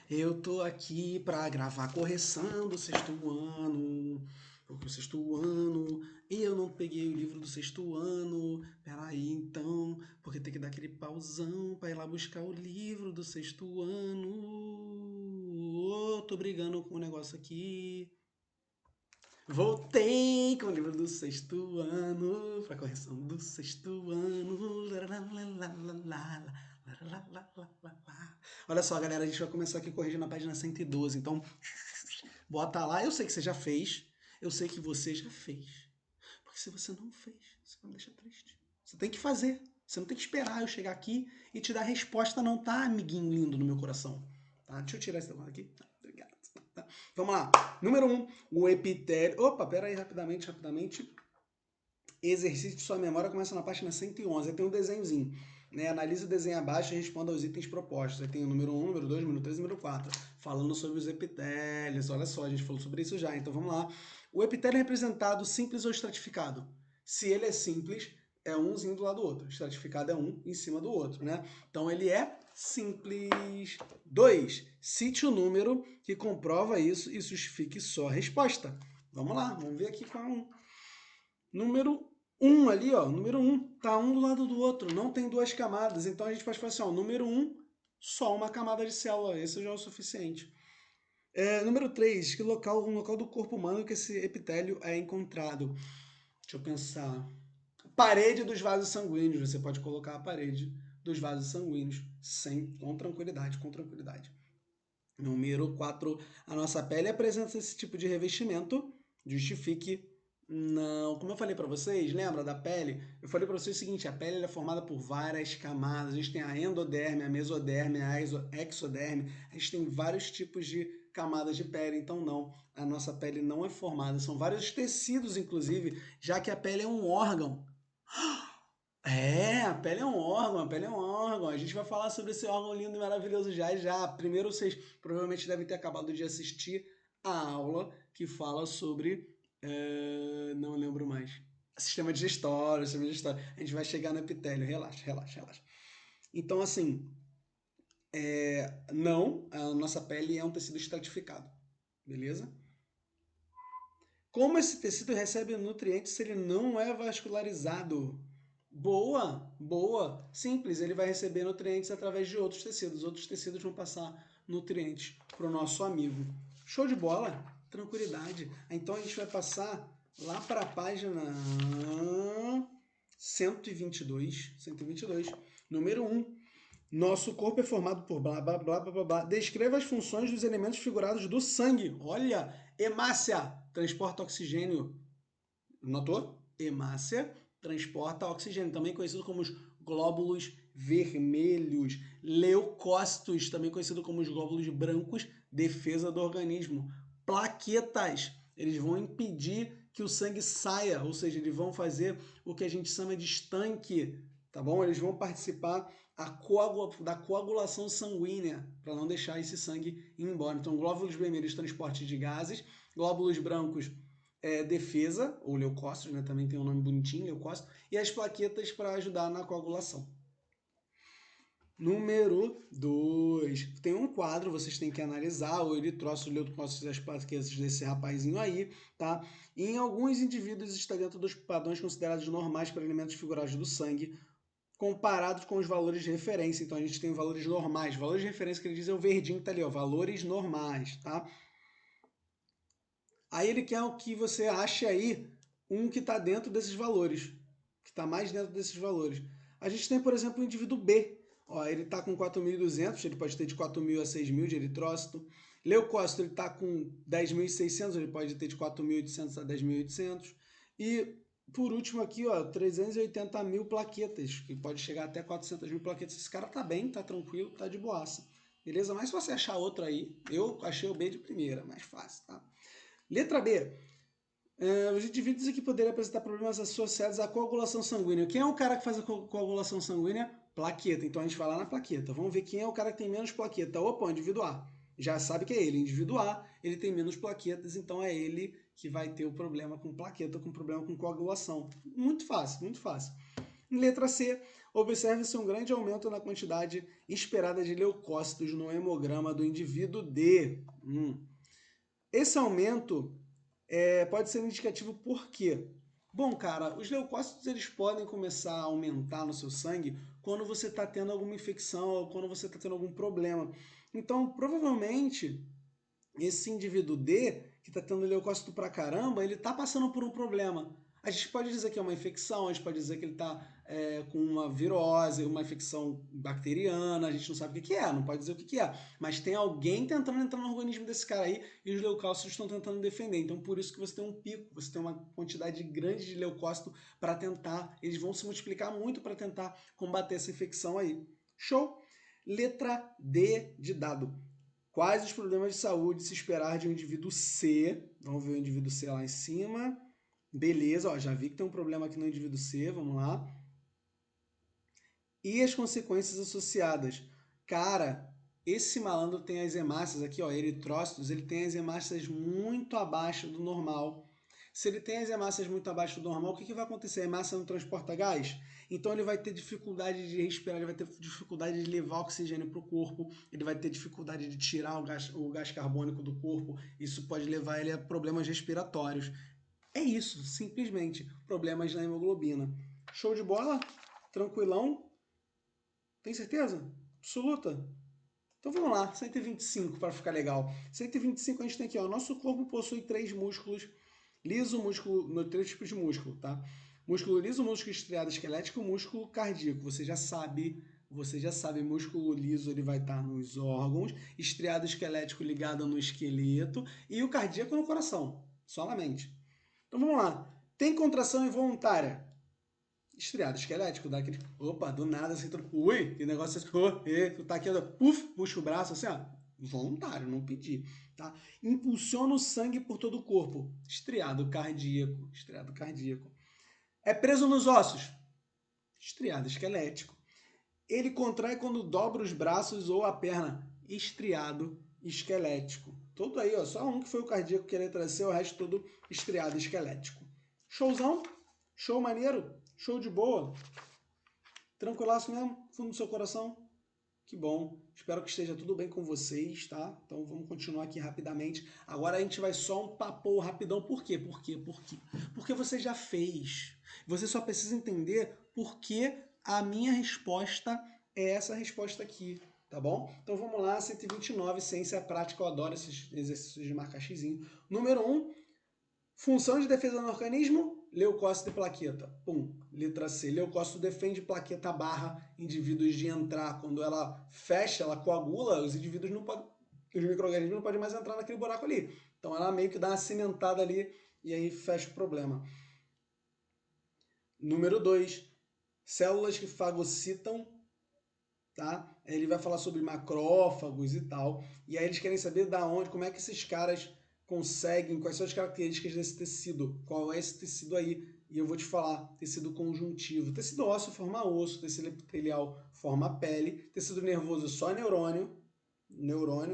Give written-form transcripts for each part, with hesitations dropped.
Eu tô aqui pra gravar a correção do sexto ano. Porque o sexto ano. E eu não peguei o livro do sexto ano. Peraí, então. Porque tem que dar aquele pausão pra ir lá buscar o livro do sexto ano. Ô, tô brigando com o negócio aqui. Voltei com o livro do sexto ano. Pra correção do sexto ano. Olha só, galera, a gente vai começar aqui corrigindo a página 112. Então, bota lá. Eu sei que você já fez. Eu sei que você já fez. Porque se você não fez, você vai me deixar triste. Você tem que fazer. Você não tem que esperar eu chegar aqui e te dar a resposta, não, tá, amiguinho lindo no meu coração? Tá? Deixa eu tirar esse negócio aqui. Tá, obrigado. Tá. Vamos lá. Número 1. O epitélio. Opa, pera aí, rapidamente. Exercício de sua memória começa na página 111. Aí tem um desenhozinho. Né? Analise o desenho abaixo e responda aos itens propostos. Aí tem o número 1, número 2, número 3 e número 4. Falando sobre os epitélios. Olha só, a gente falou sobre isso já. Então vamos lá. O epitélio é representado simples ou estratificado? Se ele é simples, é umzinho do lado do outro. Estratificado é um em cima do outro, né? Então ele é simples. 2. Cite o número que comprova isso e justifique sua resposta. Vamos lá, vamos ver aqui qual é um. Número 1 ali, ó, número 1, tá um do lado do outro, não tem duas camadas, então a gente pode falar assim, ó, número 1, só uma camada de célula, esse já é o suficiente. Número 3, um local do corpo humano que esse epitélio é encontrado. Deixa eu pensar. Parede dos vasos sanguíneos, você pode colocar a parede dos vasos sanguíneos com tranquilidade, com tranquilidade. Número 4, a nossa pele apresenta esse tipo de revestimento, justifique. Não, como eu falei para vocês, lembra da pele? Eu falei para vocês o seguinte, a pele é formada por várias camadas. A gente tem a endoderme, a mesoderme, a exoderme. A gente tem vários tipos de camadas de pele. Então não, a nossa pele não é formada. São vários tecidos, inclusive, já que a pele é um órgão. A pele é um órgão, a pele é um órgão. A gente vai falar sobre esse órgão lindo e maravilhoso já já. Primeiro, vocês provavelmente devem ter acabado de assistir a aula que fala sobre. Não lembro mais. Sistema digestório, sistema digestório. A gente vai chegar no epitélio. Relaxa. Então, assim, não, a nossa pele é um tecido estratificado. Beleza? Como esse tecido recebe nutrientes se ele não é vascularizado? Boa. Simples, ele vai receber nutrientes através de outros tecidos. Outros tecidos vão passar nutrientes para o nosso amigo. Show de bola? Tranquilidade. Então a gente vai passar lá para a página 122. Número 1. Nosso corpo é formado por blá, blá, blá, blá, blá, blá. Descreva as funções dos elementos figurados do sangue. Olha, hemácia transporta oxigênio. Notou? Hemácia transporta oxigênio, também conhecido como os glóbulos vermelhos. Leucócitos, também conhecido como os glóbulos brancos, defesa do organismo. Plaquetas, eles vão impedir que o sangue saia, ou seja, eles vão fazer o que a gente chama de estanque, tá bom? Eles vão participar da coagulação sanguínea, para não deixar esse sangue ir embora. Então, glóbulos vermelhos, transporte de gases, glóbulos brancos, defesa, ou leucócitos, né? Também tem um nome bonitinho, leucócito, e as plaquetas para ajudar na coagulação. Número 2. Tem um quadro, vocês têm que analisar o eritrócito, o leucócito e as plaquetas desse rapazinho aí, tá? E em alguns indivíduos está dentro dos padrões considerados normais para elementos figurados do sangue, comparados com os valores de referência. Então a gente tem valores normais. Valores de referência que ele diz é o verdinho que tá ali, ó, valores normais, tá? Aí ele quer que você ache aí um que está dentro desses valores, que está mais dentro desses valores. A gente tem, por exemplo, o indivíduo B. Ó, ele está com 4.200, ele pode ter de 4.000 a 6.000 de eritrócito. Leucócito, ele está com 10.600, ele pode ter de 4.800 a 10.800. E, por último aqui, ó, 380.000 plaquetas, que pode chegar até 400.000 plaquetas. Esse cara tá bem, tá tranquilo, tá de boaça. Beleza? Mas se você achar outro aí, eu achei o B de primeira, mais fácil, tá? Letra B. Os indivíduos que poderiam apresentar problemas associados à coagulação sanguínea. Quem é o cara que faz a coagulação sanguínea? Plaqueta. Então a gente vai lá na plaqueta. Vamos ver quem é o cara que tem menos plaqueta. Opa, o indivíduo A. Já sabe que é ele. Indivíduo A, ele tem menos plaquetas, então é ele que vai ter o problema com plaqueta, com problema com coagulação. Muito fácil, muito fácil. Em letra C, Observe-se um grande aumento na quantidade esperada de leucócitos no hemograma do indivíduo D. Esse aumento pode ser indicativo por quê? Bom, cara, os leucócitos eles podem começar a aumentar no seu sangue quando você está tendo alguma infecção ou quando você está tendo algum problema. Então, provavelmente, esse indivíduo D, que está tendo leucócito pra caramba, ele está passando por um problema. A gente pode dizer que é uma infecção, a gente pode dizer que ele está com uma virose, uma infecção bacteriana, a gente não sabe o que é, não pode dizer o que é. Mas tem alguém tentando entrar no organismo desse cara aí e os leucócitos estão tentando defender. Então, por isso que você tem um pico, você tem uma quantidade grande de leucócito para tentar, eles vão se multiplicar muito para tentar combater essa infecção aí. Show? Letra D de dado. Quais os problemas de saúde se esperar de um indivíduo C? Vamos ver o indivíduo C lá em cima. Beleza, ó, já vi que tem um problema aqui no indivíduo C, vamos lá. E as consequências associadas. Cara, esse malandro tem as hemácias aqui, ó, eritrócitos, ele tem as hemácias muito abaixo do normal. Se ele tem as hemácias muito abaixo do normal, o que vai acontecer? A hemácia não transporta gás? Então ele vai ter dificuldade de respirar, ele vai ter dificuldade de levar oxigênio para o corpo, ele vai ter dificuldade de tirar o gás carbônico do corpo, isso pode levar ele a problemas respiratórios. É isso, simplesmente, problemas na hemoglobina. Show de bola? Tranquilão? Tem certeza? Absoluta? Então vamos lá, 125 para ficar legal. 125 a gente tem aqui, ó, nosso corpo possui três músculos, liso, músculo, três tipos de músculo, tá? Músculo liso, músculo estriado esquelético, músculo cardíaco. Você já sabe, músculo liso ele vai estar nos órgãos, estriado esquelético ligado no esqueleto e o cardíaco no coração, só na mente. Então vamos lá. Tem contração involuntária? Estriado esquelético, dá aquele. Opa, do nada assim, ui, que negócio assim, tu tá aqui, puf, puxa o braço assim, ó. Voluntário, não pedi, tá? Impulsiona o sangue por todo o corpo. Estriado cardíaco, estriado cardíaco. É preso nos ossos? Estriado esquelético. Ele contrai quando dobra os braços ou a perna? Estriado esquelético. Todo aí, ó, só um que foi o cardíaco que ele trazer, o resto todo estriado esquelético. Showzão? Show maneiro? Show de boa? Tranquilaço mesmo? Fundo do seu coração? Que bom. Espero que esteja tudo bem com vocês, tá? Então vamos continuar aqui rapidamente. Agora a gente vai só um papo rapidão. Por quê? Por quê? Por quê? Porque você já fez. Você só precisa entender por que a minha resposta é essa resposta aqui, tá bom? Então vamos lá, 129, ciência prática. Eu adoro esses exercícios de marcar xizinho. Número 1, função de defesa no organismo, leucócito e plaqueta. Pum. Letra C. Leucócito defende plaqueta barra indivíduos de entrar. Quando ela fecha, ela coagula, os indivíduos não podem, os micro-organismos não podem mais entrar naquele buraco ali. Então ela meio que dá uma cimentada ali e aí fecha o problema. Número 2. Células que fagocitam, tá? Ele vai falar sobre macrófagos e tal. E aí eles querem saber da onde, como é que esses caras conseguem, quais são as características desse tecido, qual é esse tecido aí. E eu vou te falar, tecido conjuntivo. Tecido ósseo forma osso, tecido epitelial forma pele, tecido nervoso só neurônio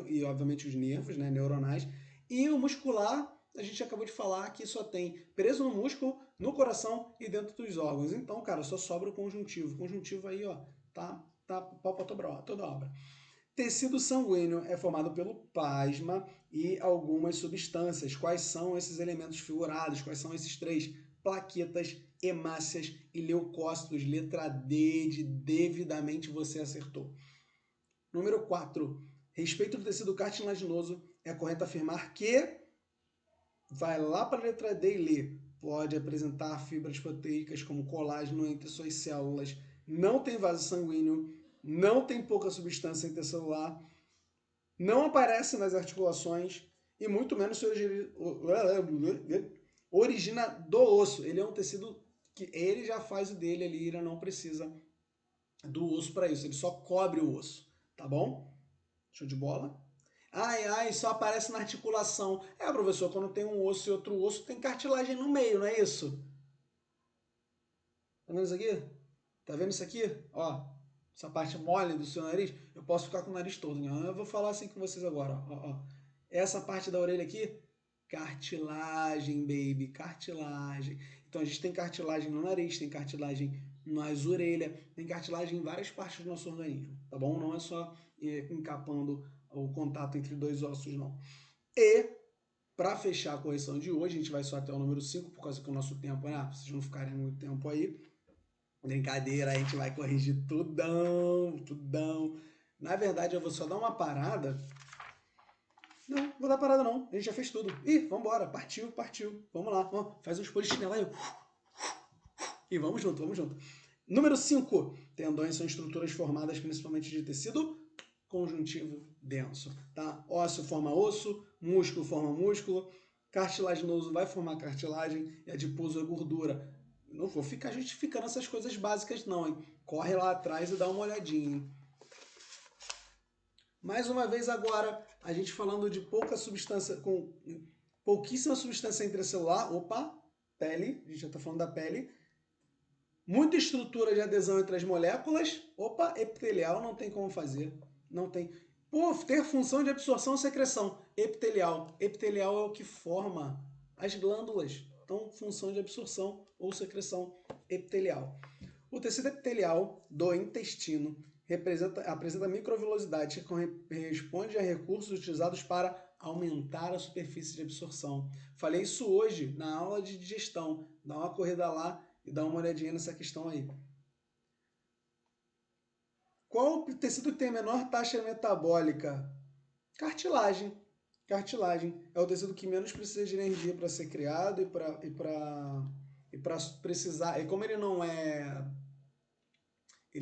e obviamente os nervos, né, neuronais. E o muscular, a gente acabou de falar que só tem preso no músculo, no coração e dentro dos órgãos. Então, cara, só sobra o conjuntivo. O conjuntivo aí, ó, tá pau pra toda obra. Tecido sanguíneo é formado pelo plasma e algumas substâncias. Quais são esses elementos figurados? Quais são esses três? Plaquetas, hemácias e leucócitos. Letra D de devidamente você acertou. Número 4. Respeito do tecido cartilaginoso, é correto afirmar que vai lá para a letra D e lê. Pode apresentar fibras proteicas como colágeno entre suas células, não tem vaso sanguíneo, não tem pouca substância intercelular, não aparece nas articulações e muito menos se origina do osso. Ele é um tecido que ele já faz o dele ali, ele não precisa do osso para isso, ele só cobre o osso, tá bom? Show de bola? Ai, só aparece na articulação. É, professor, quando tem um osso e outro osso, tem cartilagem no meio, não é isso? Tá vendo isso aqui? Tá vendo isso aqui? Ó, essa parte mole do seu nariz, eu posso ficar com o nariz todo. Né? Eu vou falar assim com vocês agora. Ó. Essa parte da orelha aqui, cartilagem, baby, cartilagem. Então a gente tem cartilagem no nariz, tem cartilagem nas orelhas, tem cartilagem em várias partes do nosso organismo, tá bom? Não é só encapando o contato entre dois ossos, não. E, para fechar a correção de hoje, a gente vai só até o número 5, por causa que o nosso tempo, né? Pra vocês não ficarem muito tempo aí. Brincadeira, a gente vai corrigir tudão, tudão. Na verdade, eu vou só dar uma parada. Não, vou dar parada não. A gente já fez tudo. Ih, vambora. Partiu, partiu. Vamos lá. Ó, faz uns polichinela aí. E vamos junto, vamos junto. Número 5. Tendões são estruturas formadas principalmente de tecido conjuntivo denso. Tá? Ósseo forma osso, músculo forma músculo, cartilaginoso vai formar cartilagem e adiposo é gordura. Não vou ficar justificando essas coisas básicas não, hein? Corre lá atrás e dá uma olhadinha, hein? Mais uma vez agora, a gente falando de pouca substância, com pouquíssima substância intracelular. Opa, pele, a gente já está falando da pele. Muita estrutura de adesão entre as moléculas. Opa, epitelial não tem como fazer. Não tem. Pô, ter função de absorção e secreção. Epitelial. Epitelial é o que forma as glândulas. Então, função de absorção ou secreção epitelial. O tecido epitelial do intestino apresenta microvilosidade que responde a recursos utilizados para aumentar a superfície de absorção. Falei isso hoje na aula de digestão. Dá uma corrida lá e dá uma olhadinha nessa questão aí. Qual o tecido que tem a menor taxa metabólica? Cartilagem. Cartilagem é o tecido que menos precisa de energia para ser criado e para precisar. E como ele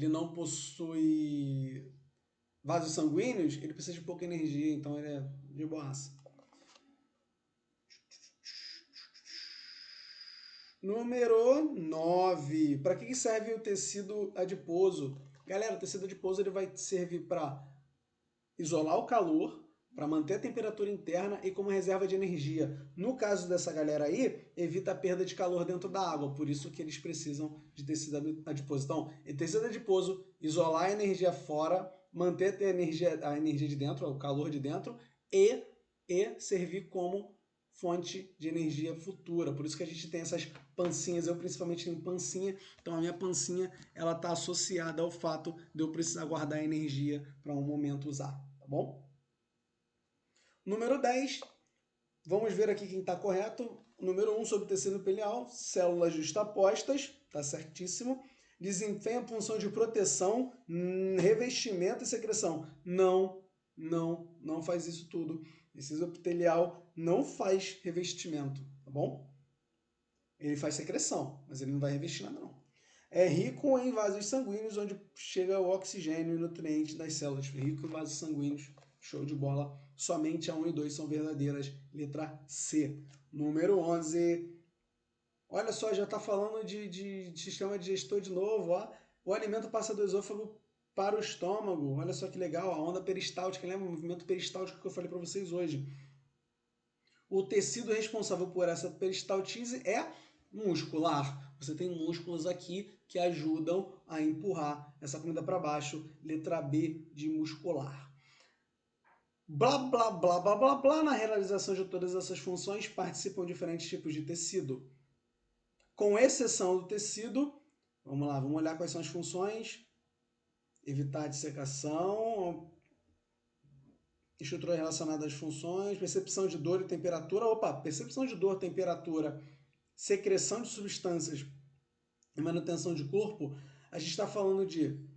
não possui vasos sanguíneos, ele precisa de pouca energia, então ele é de boaça. Número 9. Para que serve o tecido adiposo? Galera, o tecido adiposo ele vai servir para isolar o calor, para manter a temperatura interna e como reserva de energia. No caso dessa galera aí, evita a perda de calor dentro da água, por isso que eles precisam de tecido adiposo. Então, tecido adiposo, isolar a energia fora, manter a energia de dentro, o calor de dentro, e servir como fonte de energia futura. Por isso que a gente tem essas pancinhas. Eu principalmente tenho pancinha, então a minha pancinha ela está associada ao fato de eu precisar guardar energia para um momento usar, tá bom? Número 10, vamos ver aqui quem está correto. Número 1, sobre tecido epitelial, células justapostas, tá certíssimo. Desempenha a função de proteção, revestimento e secreção. Não faz isso tudo. Tecido epitelial não faz revestimento, tá bom? Ele faz secreção, mas ele não vai revestir nada não. É rico em vasos sanguíneos, onde chega o oxigênio e nutrientes das células. Rico em vasos sanguíneos, show de bola. Somente a 1 e 2 são verdadeiras. Letra C. Número 11. Olha só, já está falando de sistema digestor de novo. Ó. O alimento passa do esôfago para o estômago. Olha só que legal. A onda peristáltica. Lembra o movimento peristáltico que eu falei para vocês hoje? O tecido responsável por essa peristaltise é muscular. Você tem músculos aqui que ajudam a empurrar essa comida para baixo. Letra B de muscular. Blá, blá, blá, blá, blá, blá. Na realização de todas essas funções participam diferentes tipos de tecido. Com exceção do tecido, vamos lá, vamos olhar quais são as funções. Evitar a dissecação, estrutura relacionada às funções, percepção de dor e temperatura. Opa, percepção de dor, temperatura, secreção de substâncias e manutenção de corpo. A gente está falando de...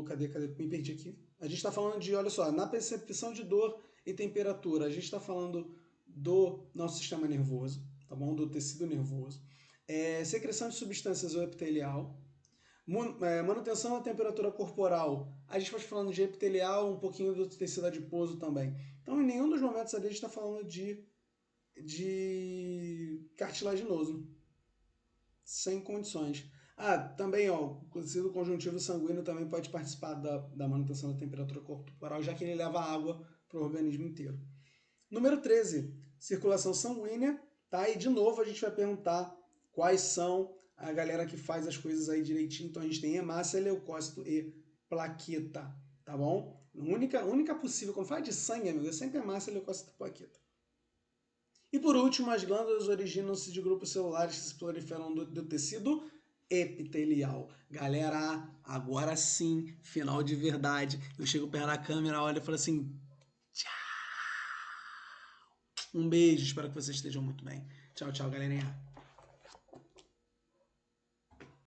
Cadê? Me perdi aqui. A gente está falando de, olha só, na percepção de dor e temperatura, a gente está falando do nosso sistema nervoso, tá bom? Do tecido nervoso. Secreção de substâncias ou epitelial. Manutenção da temperatura corporal. A gente vai falando de epitelial, um pouquinho do tecido adiposo também. Então, em nenhum dos momentos ali a gente está falando de cartilaginoso. Sem condições. Também, ó, o tecido conjuntivo sanguíneo também pode participar da manutenção da temperatura corporal, já que ele leva água para o organismo inteiro. Número 13, circulação sanguínea. Tá? E, de novo, a gente vai perguntar quais são a galera que faz as coisas aí direitinho. Então, a gente tem hemácia, leucócito e plaqueta, tá bom? A única possível, quando fala de sangue, amigo, é sempre hemácia, leucócito e plaqueta. E por último, as glândulas originam-se de grupos celulares que se proliferam do tecido epitelial. Galera, agora sim, final de verdade. Eu chego perto da câmera, olho e falo assim: tchau. Um beijo, espero que vocês estejam muito bem. Tchau, tchau, galerinha.